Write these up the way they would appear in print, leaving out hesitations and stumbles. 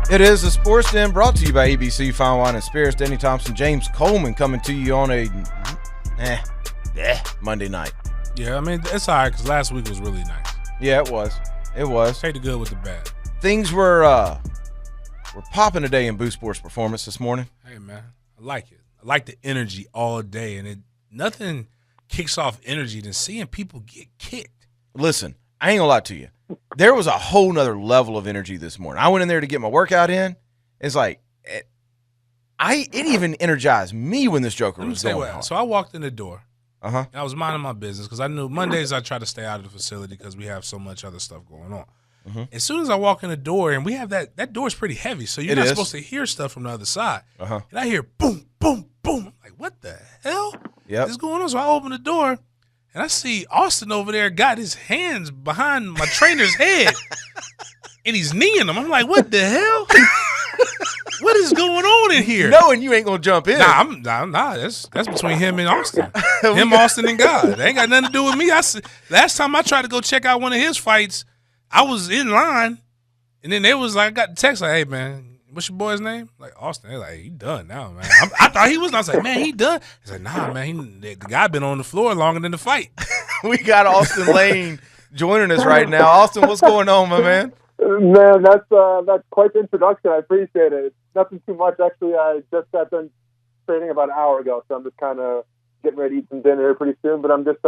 It is the Sports Den brought to you by ABC Fine Wine and Spirits. Denny Thompson, James Coleman coming to you on a Monday night. Yeah, I mean, it's all right because last week was really nice. Yeah, it was. It was. Take the good with the bad. Things were popping today in Boo Sports Performance this morning. Hey, man, I like it. I like the energy all day, and nothing kicks off energy than seeing people get kicked. Listen, I ain't gonna lie to you. There was a whole nother level of energy this morning. I went in there to get my workout in. It's like it even energized me when this joker was going on. So I walked in the door. Uh-huh. And I was minding my business because I knew Mondays I try to stay out of the facility because we have so much other stuff going on. Mm-hmm. As soon as I walk in the door, and we have that door is pretty heavy, so you're not supposed to hear stuff from the other side. Uh-huh. And I hear boom, boom, boom. I'm like, what the hell is going on? So I open the door, and I see Austen over there got his hands behind my trainer's head, and he's kneeing him. I'm like, what the hell? What is going on in here? Knowing you ain't gonna jump in. Nah. That's between him and Austen. Austen, and God. That ain't got nothing to do with me. Last time I tried to go check out one of his fights, I was in line, and then they was like, I got the text like, hey man, what's your boy's name? Like Austen. They're like, he done now, man. I thought he was. I was like, man, he done. He's like, nah, man. The guy been on the floor longer than the fight. We got Austen Lane joining us right now. Austen, what's going on, my man? Man, that's quite the introduction. I appreciate it. It's nothing too much. Actually, I just got done training about an hour ago, so I'm just kind of getting ready to eat some dinner here pretty soon. But I'm just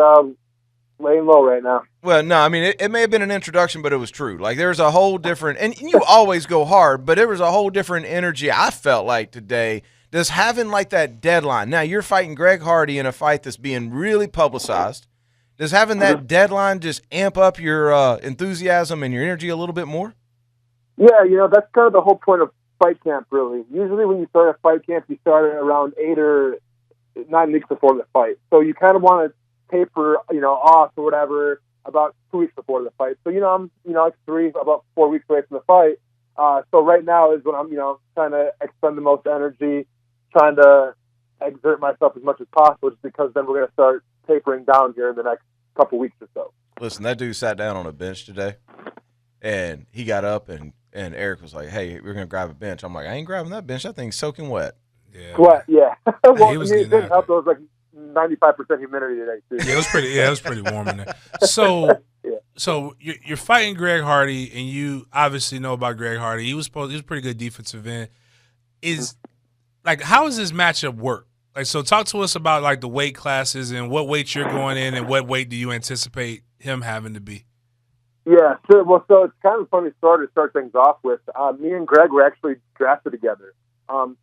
laying low right now. Well, no, I mean, it may have been an introduction, but it was true. Like, there's a whole different – and you always go hard, but there was a whole different energy I felt like today just having, like, that deadline. Now, you're fighting Greg Hardy in a fight that's being really publicized. Does having that deadline just amp up your enthusiasm and your energy a little bit more? Yeah, that's kind of the whole point of fight camp, really. Usually when you start a fight camp, you start it around 8 or 9 weeks before the fight. So you kind of want to taper, off or whatever about 2 weeks before the fight. So, I'm, like about 4 weeks away from the fight. So right now is when I'm, trying to expend the most energy, trying to exert myself as much as possible, just because then we're going to start tapering down here in the next couple weeks or so. Listen, that dude sat down on a bench today, and he got up, and Eric was like, hey, we're going to grab a bench. I'm like, I ain't grabbing that bench. That thing's soaking wet. Yeah. Wet, yeah. Well, he was it didn't help. There was like 95% humidity today, too. Yeah, it was pretty warm in there. So, so you're fighting Greg Hardy, and you obviously know about Greg Hardy. He was a pretty good defensive end. How does this matchup work? Like, so talk to us about like the weight classes and what weight you're going in, and what weight do you anticipate him having to be? Yeah, sure. Well, so it's kind of a funny story to start things off with. Me and Greg were actually drafted together.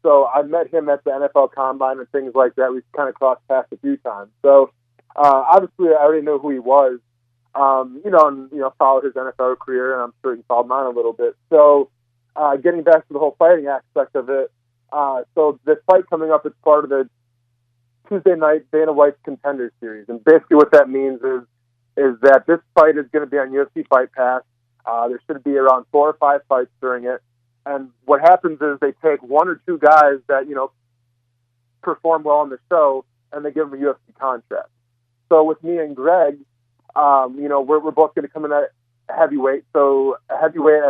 So I met him at the NFL Combine and things like that. We kind of crossed paths a few times. So obviously, I already knew who he was. Followed his NFL career, and I'm sure he followed mine a little bit. So getting back to the whole fighting aspect of it. So this fight coming up is part of the Tuesday night Dana White's Contender Series, and basically what that means is that this fight is going to be on UFC Fight Pass. There should be around 4 or 5 fights during it, and what happens is they take 1 or 2 guys that perform well on the show, and they give them a UFC contract. So with me and Greg, we're both going to come in at heavyweight. So heavyweight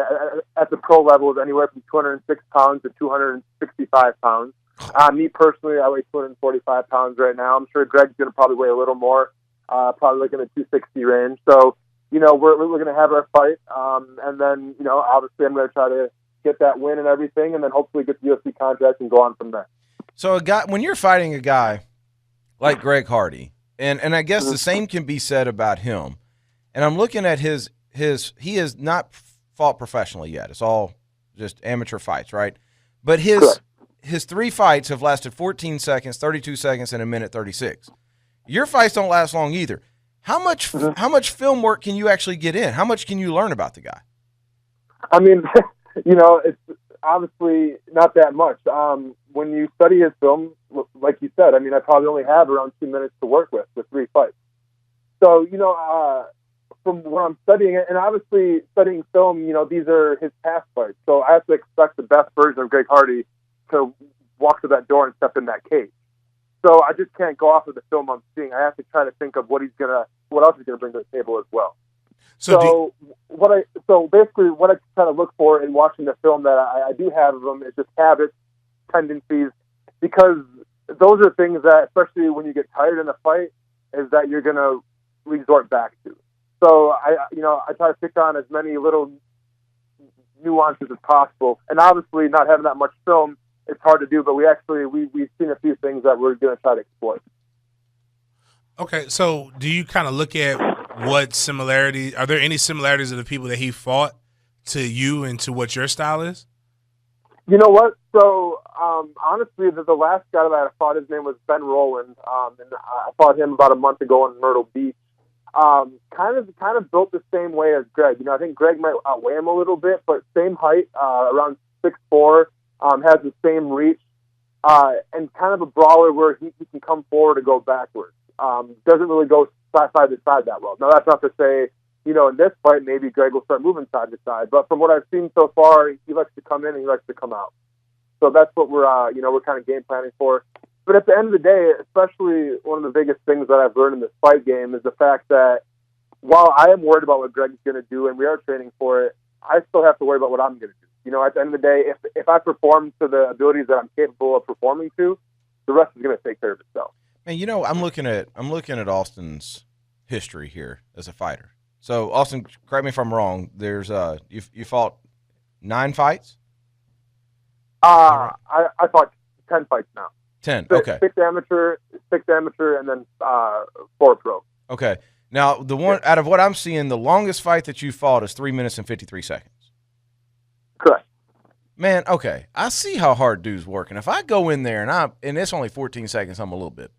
at the pro level is anywhere from 206 pounds to 265 pounds. Me personally, I weigh 245 pounds right now. I'm sure Greg's going to probably weigh a little more, probably like in the 260 range. So, we're going to have our fight. And then, obviously I'm going to try to get that win and everything, and then hopefully get the UFC contract and go on from there. So when you're fighting a guy like Greg Hardy, and I guess the same can be said about him, and I'm looking at his he has not fought professionally yet. It's all just amateur fights, right? But his 3 fights have lasted 14 seconds, 32 seconds, and 1:36. Your fights don't last long either. How much film work can you actually get in? How much can you learn about the guy? I mean, it's obviously not that much. When you study his film, like you said, I mean, I probably only have around 2 minutes to work with 3 fights. So, from what I'm studying, and obviously studying film, these are his past fights. So I have to expect the best version of Greg Hardy to walk through that door and step in that cage. So I just can't go off of the film I'm seeing. I have to try to think of what else he's gonna bring to the table as well. So basically what I kind of look for in watching the film that I do have of them is just habits, tendencies, because those are things that, especially when you get tired in a fight, is that you're going to resort back to. So I try to pick on as many little nuances as possible. And obviously not having that much film, it's hard to do, but we've seen a few things that we're going to try to exploit. Okay, so do you kind of look at are there any similarities of the people that he fought to you and to what your style is? You know what? So, honestly, the last guy that I fought, his name was Ben Rowland, and I fought him about a month ago in Myrtle Beach. Kind of built the same way as Greg. I think Greg might outweigh him a little bit, but same height, around 6'4", has the same reach, and kind of a brawler where he can come forward and go backwards. Doesn't really go side to side that well. Now, that's not to say, in this fight, maybe Greg will start moving side to side. But from what I've seen so far, he likes to come in and he likes to come out. So that's what we're kind of game planning for. But at the end of the day, especially one of the biggest things that I've learned in this fight game is the fact that while I am worried about what Greg's going to do and we are training for it, I still have to worry about what I'm going to do. At the end of the day, if I perform to the abilities that I'm capable of performing to, the rest is going to take care of itself. Man, I'm looking at Austin's history here as a fighter. So, Austin, correct me if I'm wrong. There's you fought 9 fights. I fought 10 fights now. 10. Okay. 6 amateur, and then 4 pro. Okay. Now, the one out of what I'm seeing, the longest fight that you fought is 3 minutes and 53 seconds. Correct. Man, okay. I see how hard dudes work, and if I go in there and it's only 14 seconds, I'm a little bit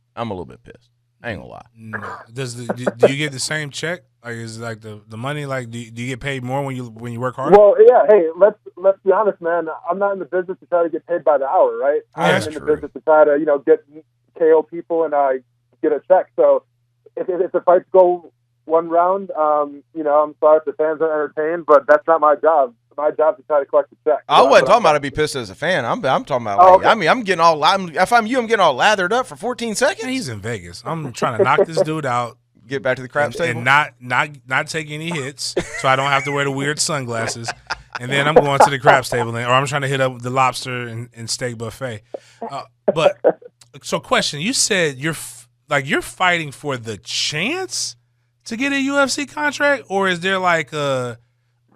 pissed. I ain't gonna lie. No. Do you get the same check? Like, is like the money? Like, do you get paid more when you work harder? Well, yeah. Hey, let's be honest, man. I'm not in the business to try to get paid by the hour, right? I'm in the business to try to get KO people and get a check. So if the fights go one round, I'm sorry if the fans aren't entertained, but that's not my job. My job is to try to collect the check. I wasn't talking about to be pissed as a fan. I'm talking about. Okay. I mean, I'm getting all. If I'm you, I'm getting all lathered up for 14 seconds. Man, he's in Vegas. I'm trying to knock this dude out. Get back to the craps table and not take any hits, so I don't have to wear the weird sunglasses. And then I'm going to the craps table, or I'm trying to hit up the lobster and steak buffet. So question: you said you're fighting for the chance to get a UFC contract, or is there like a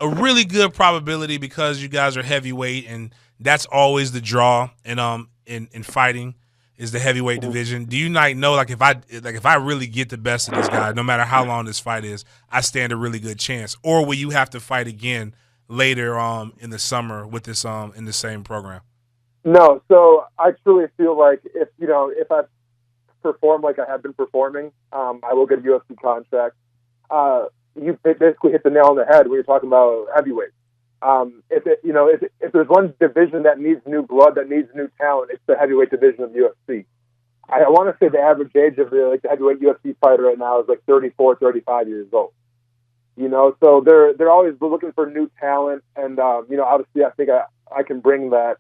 really good probability because you guys are heavyweight and that's always the draw in fighting is the heavyweight division? Do you know if I really get the best of this guy, no matter how long this fight is, I stand a really good chance? Or will you have to fight again later in the summer with this in the same program? No, so I truly feel like if I perform like I have been performing, I will get a UFC contract. You basically hit the nail on the head when you're talking about heavyweight. If there's one division that needs new blood, that needs new talent, it's the heavyweight division of UFC. I want to say the average age of the heavyweight UFC fighter right now is like 34, 35 years old. So they're always looking for new talent, and obviously I think I can bring that,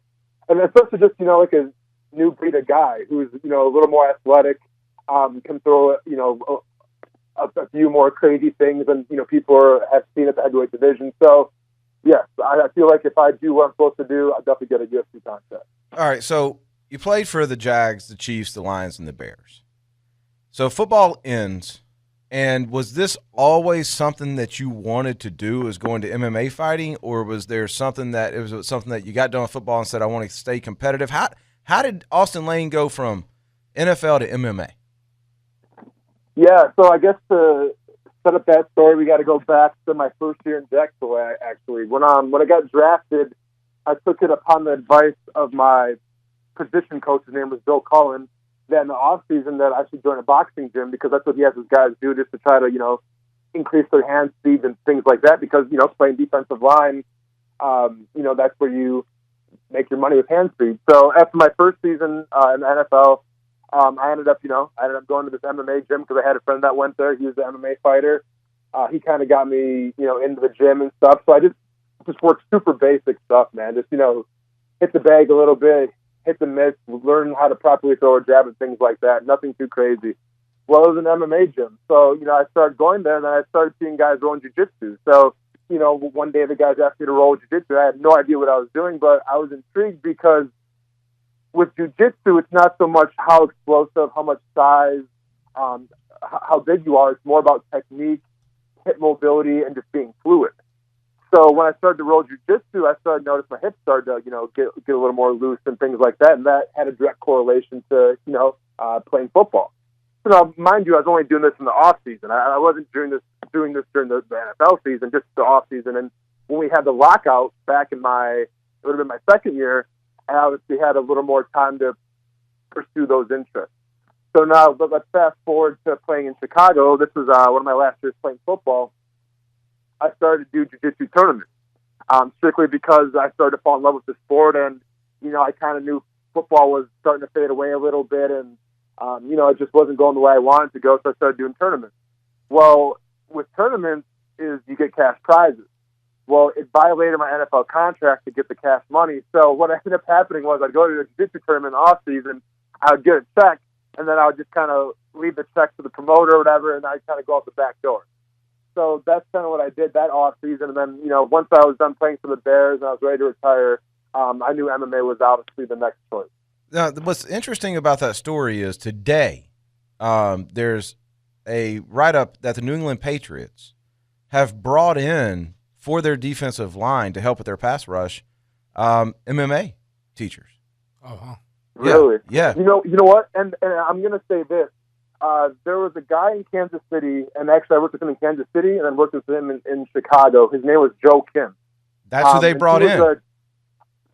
and especially just like a new breed of guy who's a little more athletic, can throw a few more crazy things than people have seen at the heavyweight division. So yes, I feel like if I do what I'm supposed to do, I'll definitely get a UFC contract. All right, so you played for the Jags, the Chiefs, the Lions, and the Bears. So football ends, and was this always something that you wanted to do, is going to MMA fighting, or was there something that you got done with football and said, I want to stay competitive? How did Austen Lane go from NFL to MMA? Yeah, so I guess to set up that story, we got to go back to my first year in Jacksonville, actually. When I got drafted, I took it upon the advice of my position coach, his name was Bill Cullen, that in the off-season that I should join a boxing gym because that's what he has his guys do, just to try to, increase their hand speed and things like that because, playing defensive line, that's where you make your money with hand speed. So after my first season in the NFL, I ended up going to this MMA gym because I had a friend that went there. He was an MMA fighter. He kind of got me, into the gym and stuff. So I just worked super basic stuff, man. Just, hit the bag a little bit, hit the mitts, learn how to properly throw a jab and things like that. Nothing too crazy. Well, it was an MMA gym. So, I started going there, and then I started seeing guys rolling jiu-jitsu. So, one day the guys asked me to roll jiu-jitsu. I had no idea what I was doing, but I was intrigued because with jiu-jitsu, it's not so much how explosive, how much size, how big you are. It's more about technique, hip mobility, and just being fluid. So when I started to roll jiu-jitsu, I started to notice my hips started to, get a little more loose and things like that. And that had a direct correlation to, playing football. So now, mind you, I was only doing this in the off season. I wasn't doing this during the NFL season, just the off season. And when we had the lockout back in it would have been my second year, I obviously had a little more time to pursue those interests. So now, let's fast forward to playing in Chicago. This was one of my last years playing football. I started to do jiu-jitsu tournaments, strictly because I started to fall in love with the sport, and I kind of knew football was starting to fade away a little bit, and it just wasn't going the way I wanted to go, so I started doing tournaments. Well, with tournaments is you get cash prizes. Well, it violated my NFL contract to get the cash money, so what ended up happening was I'd go to a jiu-jitsu tournament off season, I would get a check, and then I would just kind of leave the check to the promoter or whatever, and I'd kind of go out the back door. So that's kind of what I did that off season, and then once I was done playing for the Bears and I was ready to retire, I knew MMA was obviously the next choice. Now, what's interesting about that story is today there's a write-up that the New England Patriots have brought in for their defensive line to help with their pass rush, MMA teachers. Oh, wow. Really? Yeah. You know what? And I'm going to say this. There was a guy in Kansas City, and actually I worked with him in Kansas City and then worked with him in Chicago. His name was Joe Kim. That's who they brought in.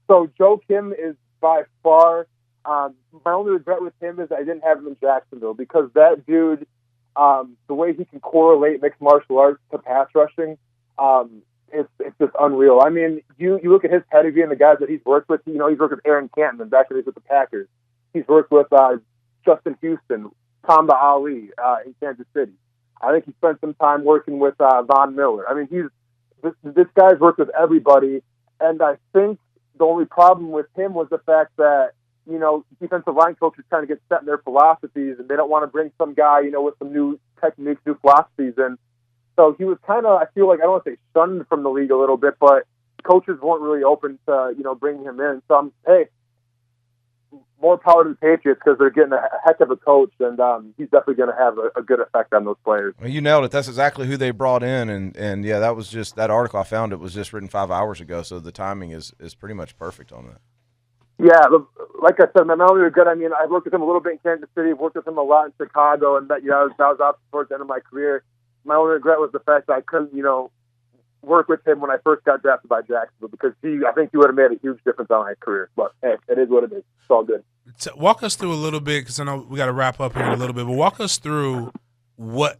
So Joe Kim is by far, my only regret with him is I didn't have him in Jacksonville, because that dude, the way he can correlate mixed martial arts to pass rushing, it's just unreal. I mean, you look at his pedigree and the guys that he's worked with. He's worked with Aaron Canton back when he was with the Packers. He's worked with Justin Houston, Tamba Ali in Kansas City. I think he spent some time working with Von Miller. I mean, this guy's worked with everybody, and I think the only problem with him was the fact that defensive line coaches kind of get set in their philosophies, and they don't want to bring some guy with some new techniques, new philosophies in. So he was kind of, I feel like, I don't want to say shunned from the league a little bit, but coaches weren't really open to bringing him in. So more power to the Patriots, because they're getting a heck of a coach, and he's definitely going to have a good effect on those players. Well, you nailed it. That's exactly who they brought in, and yeah, that was just that article I found. It was just written 5 hours ago, so the timing is pretty much perfect on that. Yeah, like I said, my memory was good. I mean, I worked with him a little bit in Kansas City, worked with him a lot in Chicago, and that was up towards the end of my career. My only regret was the fact that I couldn't work with him when I first got drafted by Jacksonville, because I think he would have made a huge difference on my career. But hey, it is what it is. It's all good. Walk us through a little bit, because I know we got to wrap up here in a little bit, but walk us through what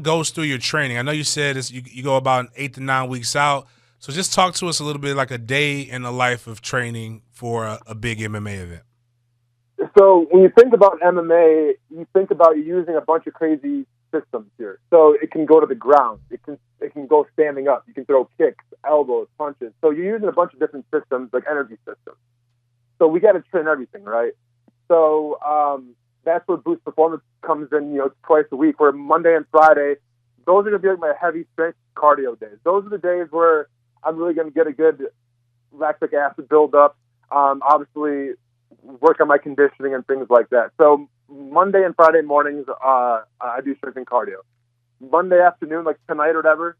goes through your training. I know you said you go about 8 to 9 weeks out, so just talk to us a little bit like a day in the life of training for a big MMA event. So when you think about MMA, you think about using a bunch of crazy systems here. So it can go to the ground. It can go standing up. You can throw kicks, elbows, punches. So you're using a bunch of different systems, like energy systems. So we got to train everything, right? So that's where Boost Performance comes in, twice a week, where Monday and Friday, those are going to be like my heavy strength cardio days. Those are the days where I'm really going to get a good lactic acid buildup, obviously work on my conditioning and things like that. So Monday and Friday mornings, I do strength and cardio. Monday afternoon, like tonight or whatever,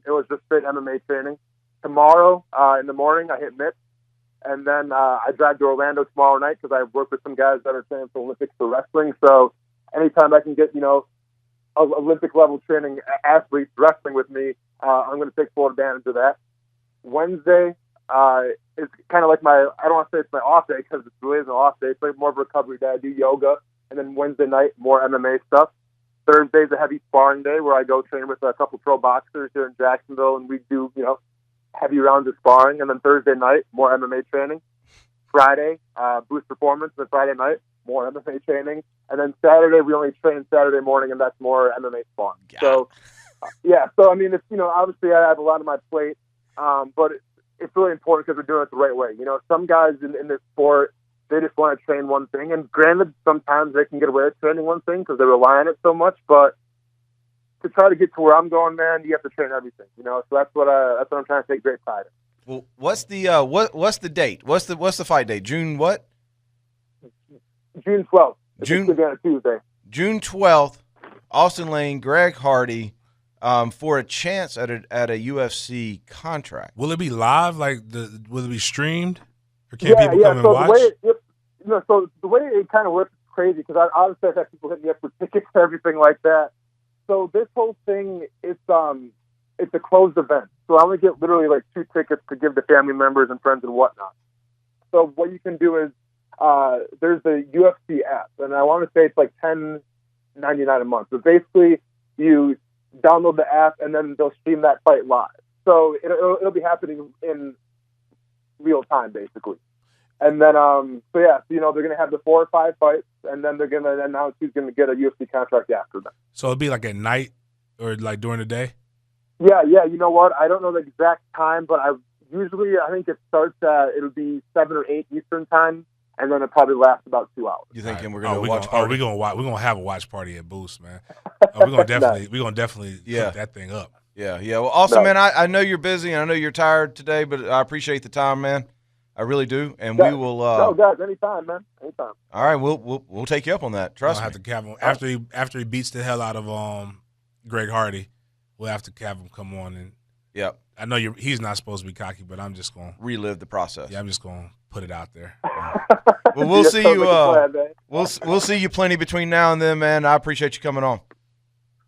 it was just straight MMA training. Tomorrow in the morning, I hit mitts. And then I drive to Orlando tomorrow night, because I work with some guys that are training for Olympics for wrestling. So anytime I can get, Olympic-level training athletes wrestling with me, I'm going to take full advantage of that. Wednesday is kind of like I don't want to say it's my off day, because it really is an off day. It's like more of a recovery day. I do yoga. And then Wednesday night, more MMA stuff. Thursday's a heavy sparring day, where I go train with a couple pro boxers here in Jacksonville, and we do, heavy rounds of sparring. And then Thursday night, more MMA training. Friday, Boost Performance. And then Friday night, more MMA training. And then Saturday, we only train Saturday morning, and that's more MMA sparring. Yeah. So, So, I mean, it's, obviously I have a lot on my plate, but it's really important because we're doing it the right way. Some guys in this sport, they just want to train one thing. And granted, sometimes they can get away with training one thing because they rely on it so much. But to try to get to where I'm going, man, you have to train everything. So that's what I'm trying to take great pride in. Well, what's the what's the date? What's the fight date? June what? June 12th. June on a Tuesday. June 12th. Austen Lane, Greg Hardy, for a chance at a UFC contract. Will it be live? Will it be streamed? Or can people come and watch? So the way it kind of works is crazy because I obviously I've had people hit me up for tickets and everything like that. So this whole thing, it's a closed event. So I only get literally like 2 tickets to give to family members and friends and whatnot. So what you can do is there's the UFC app, and I want to say it's like $10.99 a month. So basically, you download the app, and then they'll stream that fight live. So it'll be happening in real time, basically. And then, they're going to have the 4 or 5 fights, and then they're going to announce who's going to get a UFC contract after them. So it'll be like at night or like during the day? Yeah. You know what? I don't know the exact time, but I think it starts it'll be 7 or 8 Eastern time, and then it probably lasts about 2 hours. You thinking we're going to watch party? We're going to have a watch party at Boost, man. We're going to definitely put that thing up. Yeah. Well, Austin, man, I know you're busy and I know you're tired today, but I appreciate the time, man. I really do, and we will. No, guys, anytime, man, anytime. All right, we'll take you up on that. Trust me. Have to have him after he beats the hell out of Greg Hardy. We'll have to have him come on and. Yep. I know he's not supposed to be cocky, but I'm just going to relive the process. Yeah, I'm just going to put it out there. Well, we'll see you. We'll see you plenty between now and then, man. I appreciate you coming on.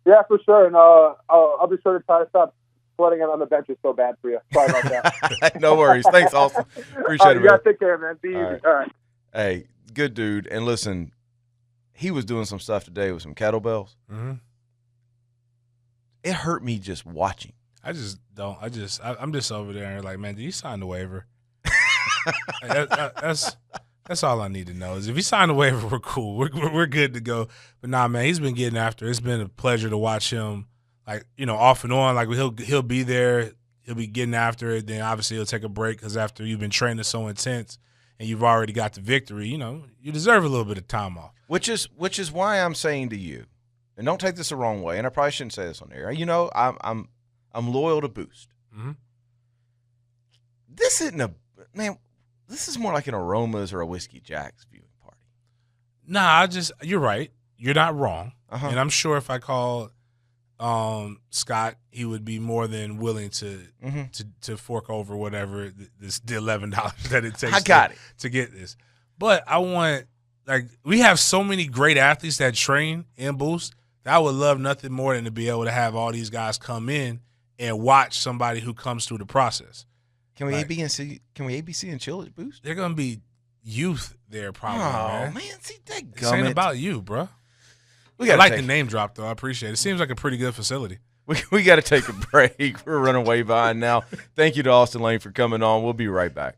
Yeah, for sure, and I'll be sure to try to stop sweating on the bench is so bad for you. Sorry about that. No worries. Thanks, Austin. Appreciate it, man. You guys take care, man. Be easy. All right. Hey, good dude. And listen, he was doing some stuff today with some kettlebells. Mm-hmm. It hurt me just watching. I'm just over there like, man, did you sign the waiver? That's all I need to know is if he signed the waiver, we're cool. We're good to go. But nah, man, he's been getting after it. It's been a pleasure to watch him. Like, off and on, like he'll be there, he'll be getting after it. Then obviously he'll take a break because after you've been training so intense and you've already got the victory, you deserve a little bit of time off. Which is why I'm saying to you, and don't take this the wrong way, and I probably shouldn't say this on air. I'm loyal to Boost. Mm-hmm. This isn't this is more like an Aromas or a Whiskey Jack's viewing party. Nah, you're right. You're not wrong, and I'm sure if I called. Scott, he would be more than willing to fork over whatever the $11 that it takes to get this. But I want we have so many great athletes that train in Boost that I would love nothing more than to be able to have all these guys come in and watch somebody who comes through the process. Can we ABC and chill at Boost? They're gonna be youth there probably. Oh man, see that This ain't about you, bro. I like the name drop, though. I appreciate it. It seems like a pretty good facility. We got to take a break. We're running way behind now. Thank you to Austen Lane for coming on. We'll be right back.